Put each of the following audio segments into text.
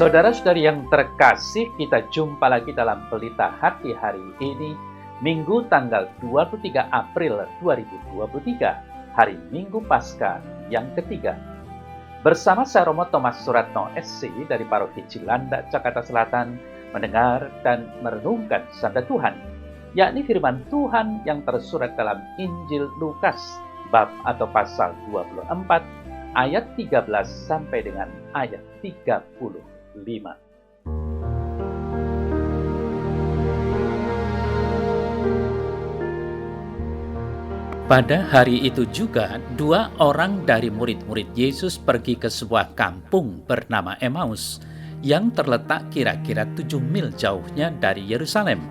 Saudara-saudari yang terkasih, kita jumpa lagi dalam Pelita Hati hari ini, Minggu tanggal 23 April 2023, hari Minggu Paskah yang ketiga. Bersama saya Romo Thomas Suratno SC dari Paroki Cilandak, Jakarta Selatan, mendengar dan merenungkan sabda Tuhan, yakni firman Tuhan yang tersurat dalam Injil Lukas, bab atau pasal 24, ayat 13 sampai dengan ayat 35. Pada hari itu juga, dua orang dari murid-murid Yesus pergi ke sebuah kampung bernama Emmaus, yang terletak kira-kira 7 mil jauhnya dari Yerusalem,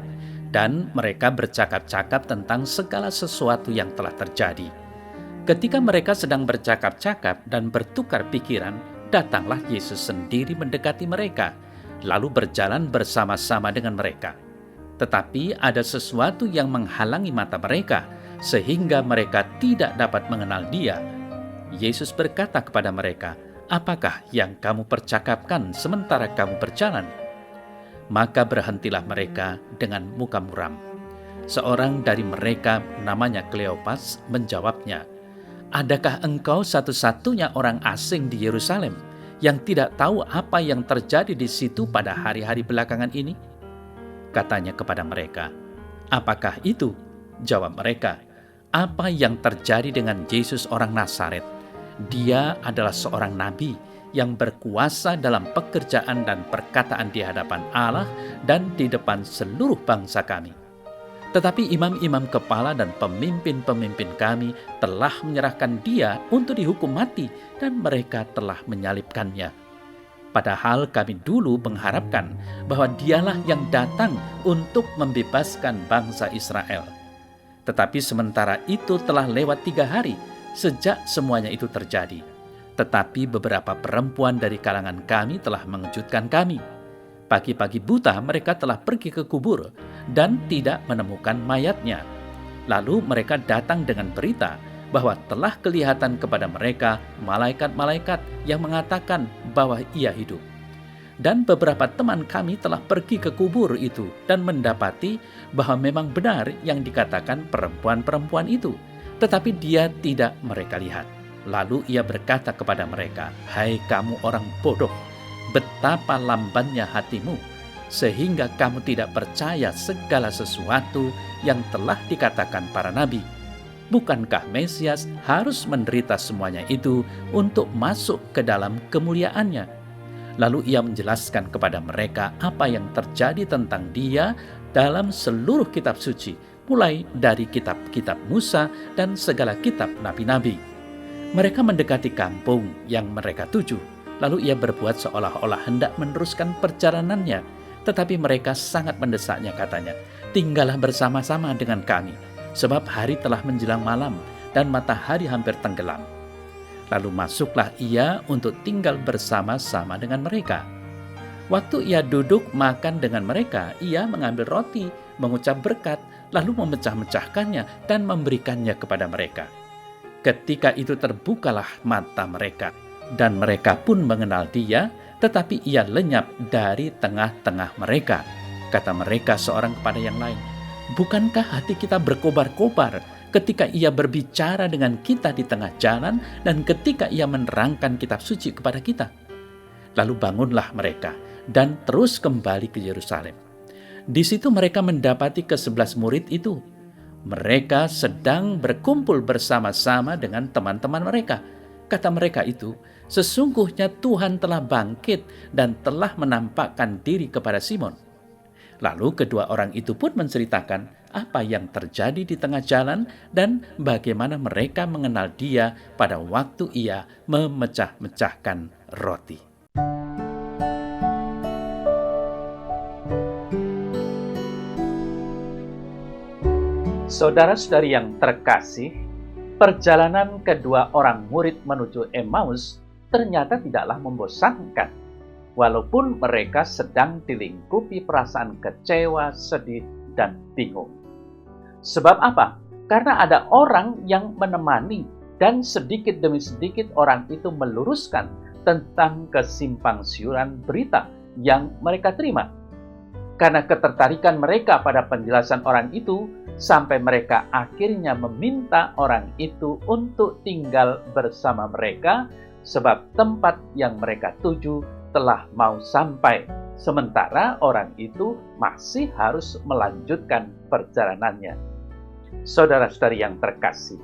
dan mereka bercakap-cakap tentang segala sesuatu yang telah terjadi. Ketika mereka sedang bercakap-cakap dan bertukar pikiran, datanglah Yesus sendiri mendekati mereka, lalu berjalan bersama-sama dengan mereka. Tetapi ada sesuatu yang menghalangi mata mereka, sehingga mereka tidak dapat mengenal Dia. Yesus berkata kepada mereka, "Apakah yang kamu percakapkan sementara kamu berjalan?" Maka berhentilah mereka dengan muka muram. Seorang dari mereka, namanya Kleopas, menjawabnya, "Adakah engkau satu-satunya orang asing di Yerusalem yang tidak tahu apa yang terjadi di situ pada hari-hari belakangan ini?" Katanya kepada mereka, "Apakah itu?" Jawab mereka, "Apa yang terjadi dengan Yesus orang Nazaret? Dia adalah seorang nabi yang berkuasa dalam pekerjaan dan perkataan di hadapan Allah dan di depan seluruh bangsa kami. Tetapi imam-imam kepala dan pemimpin-pemimpin kami telah menyerahkan Dia untuk dihukum mati, dan mereka telah menyalibkannya. Padahal kami dulu mengharapkan bahwa Dialah yang datang untuk membebaskan bangsa Israel. Tetapi sementara itu telah lewat 3 hari sejak semuanya itu terjadi. Tetapi beberapa perempuan dari kalangan kami telah mengejutkan kami. Pagi-pagi buta mereka telah pergi ke kubur dan tidak menemukan mayatnya. Lalu mereka datang dengan berita bahwa telah kelihatan kepada mereka malaikat-malaikat yang mengatakan bahwa Ia hidup. Dan beberapa teman kami telah pergi ke kubur itu dan mendapati bahwa memang benar yang dikatakan perempuan-perempuan itu, tetapi Dia tidak mereka lihat. Lalu Ia berkata kepada mereka, "Hai kamu orang bodoh, betapa lambannya hatimu, sehingga kamu tidak percaya segala sesuatu yang telah dikatakan para nabi. Bukankah Mesias harus menderita semuanya itu untuk masuk ke dalam kemuliaannya?" Lalu Ia menjelaskan kepada mereka apa yang terjadi tentang Dia dalam seluruh kitab suci, mulai dari kitab-kitab Musa dan segala kitab nabi-nabi. Mereka mendekati kampung yang mereka tuju. Lalu Ia berbuat seolah-olah hendak meneruskan perjalanannya. Tetapi mereka sangat mendesaknya, katanya, "Tinggallah bersama-sama dengan kami, sebab hari telah menjelang malam dan matahari hampir tenggelam." Lalu masuklah Ia untuk tinggal bersama-sama dengan mereka. Waktu Ia duduk makan dengan mereka, Ia mengambil roti, mengucap berkat, lalu memecah-mecahkannya dan memberikannya kepada mereka. Ketika itu terbukalah mata mereka, dan mereka pun mengenal Dia, tetapi Ia lenyap dari tengah-tengah mereka. Kata mereka seorang kepada yang lain, "Bukankah hati kita berkobar-kobar ketika Ia berbicara dengan kita di tengah jalan dan ketika Ia menerangkan kitab suci kepada kita?" Lalu bangunlah mereka dan terus kembali ke Yerusalem. Di situ mereka mendapati ke-11 murid itu. Mereka sedang berkumpul bersama-sama dengan teman-teman mereka. Kata mereka itu, "Sesungguhnya Tuhan telah bangkit dan telah menampakkan diri kepada Simon." Lalu kedua orang itu pun menceritakan apa yang terjadi di tengah jalan dan bagaimana mereka mengenal Dia pada waktu Ia memecah-mecahkan roti. Saudara-saudari yang terkasih, perjalanan kedua orang murid menuju Emmaus ternyata tidaklah membosankan, walaupun mereka sedang dilingkupi perasaan kecewa, sedih, dan bingung. Sebab apa? Karena ada orang yang menemani, dan sedikit demi sedikit orang itu meluruskan tentang kesimpangsiuran berita yang mereka terima. Karena ketertarikan mereka pada penjelasan orang itu, sampai mereka akhirnya meminta orang itu untuk tinggal bersama mereka, sebab tempat yang mereka tuju telah mau sampai, sementara orang itu masih harus melanjutkan perjalanannya. Saudara-saudari yang terkasih,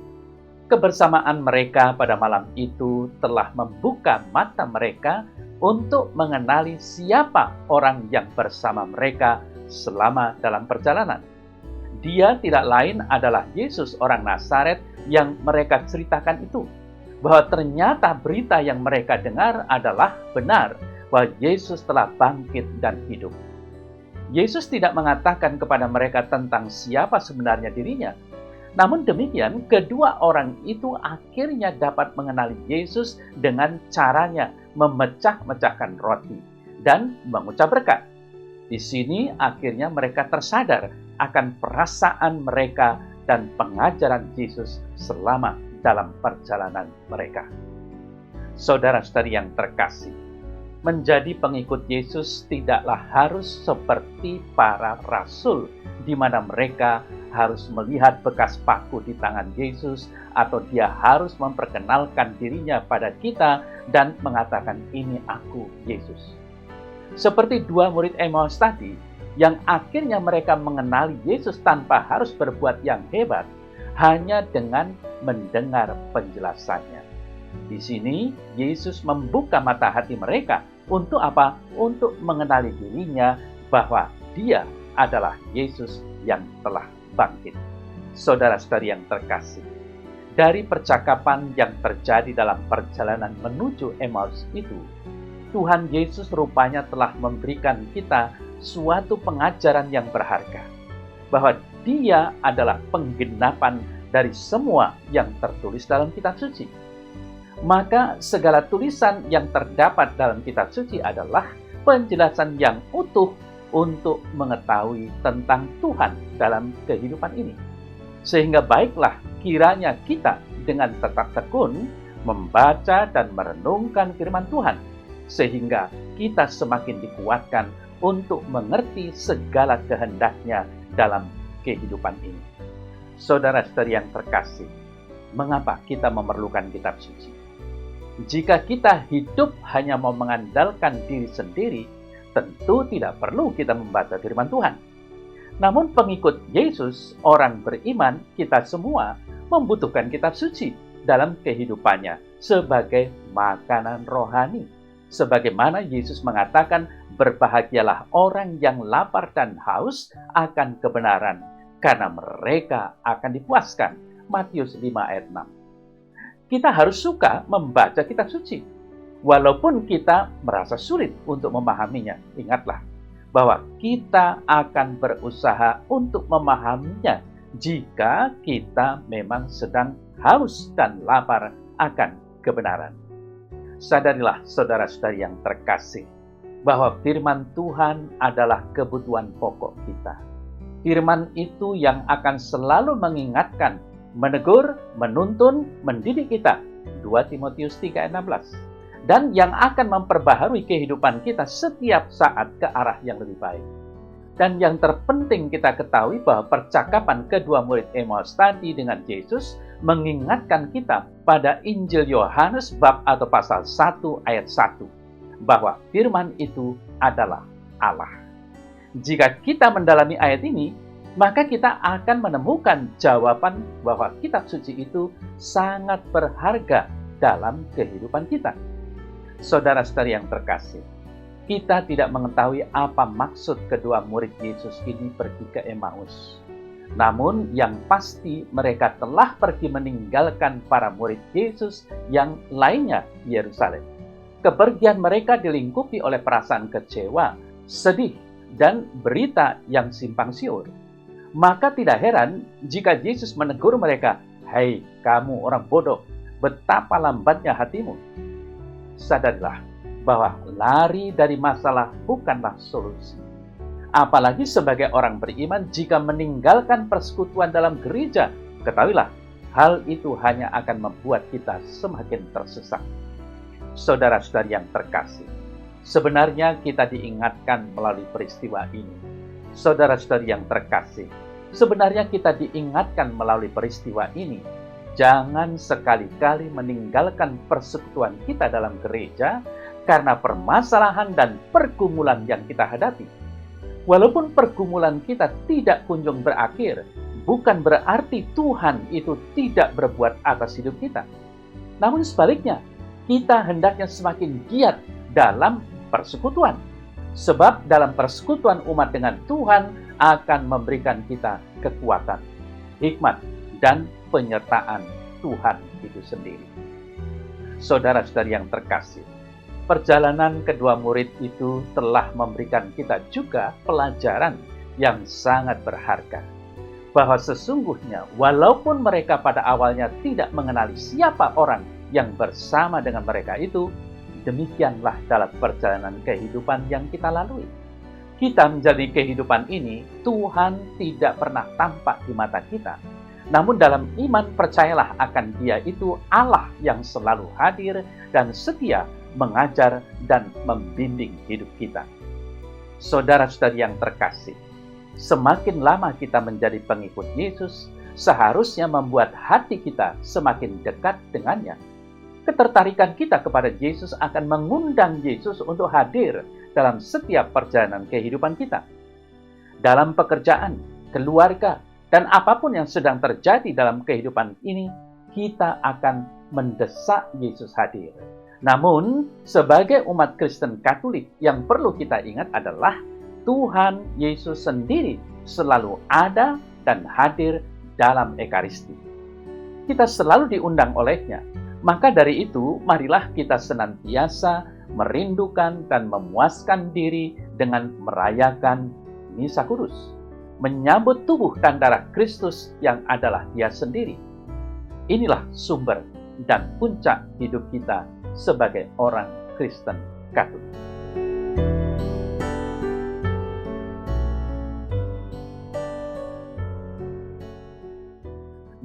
kebersamaan mereka pada malam itu telah membuka mata mereka untuk mengenali siapa orang yang bersama mereka selama dalam perjalanan. Dia tidak lain adalah Yesus orang Nazaret yang mereka ceritakan itu. Bahwa ternyata berita yang mereka dengar adalah benar, bahwa Yesus telah bangkit dan hidup. Yesus tidak mengatakan kepada mereka tentang siapa sebenarnya dirinya. Namun demikian, kedua orang itu akhirnya dapat mengenali Yesus dengan caranya memecah-mecahkan roti dan mengucap berkat. Di sini akhirnya mereka tersadar akan perasaan mereka dan pengajaran Yesus selama dalam perjalanan mereka. Saudara-saudari yang terkasih, menjadi pengikut Yesus tidaklah harus seperti para rasul, di mana mereka harus melihat bekas paku di tangan Yesus, atau dia harus memperkenalkan dirinya pada kita dan mengatakan, "Ini aku, Yesus." Seperti dua murid Emmaus tadi, yang akhirnya mereka mengenali Yesus tanpa harus berbuat yang hebat, hanya dengan mendengar penjelasannya. Di sini, Yesus membuka mata hati mereka. Untuk apa? Untuk mengenali dirinya bahwa dia adalah Yesus yang telah bangkit. Saudara-saudari yang terkasih, dari percakapan yang terjadi dalam perjalanan menuju Emmaus itu, Tuhan Yesus rupanya telah memberikan kita suatu pengajaran yang berharga, bahwa Dia adalah penggenapan dari semua yang tertulis dalam kitab suci. Maka segala tulisan yang terdapat dalam kitab suci adalah penjelasan yang utuh untuk mengetahui tentang Tuhan dalam kehidupan ini. Sehingga baiklah kiranya kita dengan tetap tekun membaca dan merenungkan firman Tuhan, sehingga kita semakin dikuatkan untuk mengerti segala kehendak-Nya dalam kehidupan ini. Saudara-saudari yang terkasih, mengapa kita memerlukan kitab suci? Jika kita hidup hanya mau mengandalkan diri sendiri, tentu tidak perlu kita membaca firman Tuhan. Namun pengikut Yesus, orang beriman, kita semua membutuhkan kitab suci dalam kehidupannya sebagai makanan rohani. Sebagaimana Yesus mengatakan, berbahagialah orang yang lapar dan haus akan kebenaran, karena mereka akan dipuaskan. Matius 5 ayat 6. Kita harus suka membaca kitab suci. Walaupun kita merasa sulit untuk memahaminya, ingatlah bahwa kita akan berusaha untuk memahaminya jika kita memang sedang haus dan lapar akan kebenaran. Sadarilah saudara-saudari yang terkasih, bahwa firman Tuhan adalah kebutuhan pokok kita. Firman itu yang akan selalu mengingatkan, menegur, menuntun, mendidik kita. 2 Timotius 3 ayat 16. Dan yang akan memperbaharui kehidupan kita setiap saat ke arah yang lebih baik. Dan yang terpenting kita ketahui bahwa percakapan kedua murid Emmaus tadi dengan Yesus mengingatkan kita pada Injil Yohanes bab atau pasal 1 ayat 1. Bahwa firman itu adalah Allah. Jika kita mendalami ayat ini, maka kita akan menemukan jawaban bahwa kitab suci itu sangat berharga dalam kehidupan kita. Saudara-saudari yang terkasih, kita tidak mengetahui apa maksud kedua murid Yesus ini pergi ke Emmaus. Namun yang pasti mereka telah pergi meninggalkan para murid Yesus yang lainnya di Yerusalem. Kepergian mereka dilingkupi oleh perasaan kecewa, sedih, dan berita yang simpang siur. Maka tidak heran jika Yesus menegur mereka, "Hai kamu orang bodoh, betapa lambatnya hatimu." Sadarilah bahwa lari dari masalah bukanlah solusi. Apalagi sebagai orang beriman, jika meninggalkan persekutuan dalam gereja, ketahuilah, hal itu hanya akan membuat kita semakin tersesat. Saudara-saudari yang terkasih, Sebenarnya kita diingatkan melalui peristiwa ini. Saudara-saudari yang terkasih, sebenarnya kita diingatkan melalui peristiwa ini. Jangan sekali-kali meninggalkan persekutuan kita dalam gereja karena permasalahan dan pergumulan yang kita hadapi. Walaupun pergumulan kita tidak kunjung berakhir, bukan berarti Tuhan itu tidak berbuat atas hidup kita. Namun sebaliknya, kita hendaknya semakin giat dalam persekutuan. Sebab dalam persekutuan umat dengan Tuhan akan memberikan kita kekuatan, hikmat, dan penyertaan Tuhan itu sendiri. Saudara-saudari yang terkasih, perjalanan kedua murid itu telah memberikan kita juga pelajaran yang sangat berharga. Bahwa sesungguhnya walaupun mereka pada awalnya tidak mengenali siapa orang yang bersama dengan mereka itu, demikianlah dalam perjalanan kehidupan yang kita lalui. Kita menjalani kehidupan ini, Tuhan tidak pernah tampak di mata kita. Namun dalam iman percayalah akan Dia itu Allah yang selalu hadir dan setia mengajar dan membimbing hidup kita. Saudara-saudari yang terkasih, semakin lama kita menjadi pengikut Yesus, seharusnya membuat hati kita semakin dekat dengannya. Ketertarikan kita kepada Yesus akan mengundang Yesus untuk hadir dalam setiap perjalanan kehidupan kita. Dalam pekerjaan, keluarga, dan apapun yang sedang terjadi dalam kehidupan ini, kita akan mendesak Yesus hadir. Namun, sebagai umat Kristen Katolik, yang perlu kita ingat adalah Tuhan Yesus sendiri selalu ada dan hadir dalam Ekaristi. Kita selalu diundang olehnya. Maka dari itu, marilah kita senantiasa merindukan dan memuaskan diri dengan merayakan Misa Kudus, menyambut tubuh dan darah Kristus yang adalah Dia sendiri. Inilah sumber dan puncak hidup kita sebagai orang Kristen Katolik.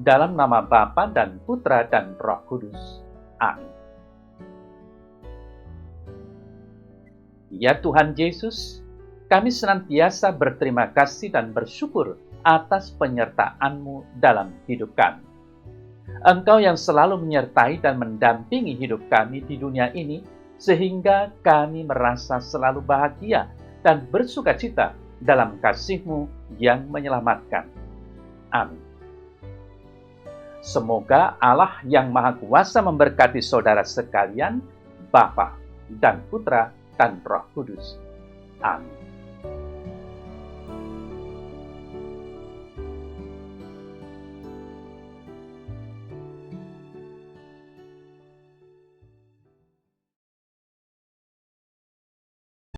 Dalam nama Bapa dan Putra dan Roh Kudus. Amin. Ya Tuhan Yesus, kami senantiasa berterima kasih dan bersyukur atas penyertaan-Mu dalam hidup kami. Engkau yang selalu menyertai dan mendampingi hidup kami di dunia ini, sehingga kami merasa selalu bahagia dan bersukacita dalam kasih-Mu yang menyelamatkan. Amin. Semoga Allah yang Maha Kuasa memberkati saudara sekalian, Bapa dan Putra dan Roh Kudus. Amin.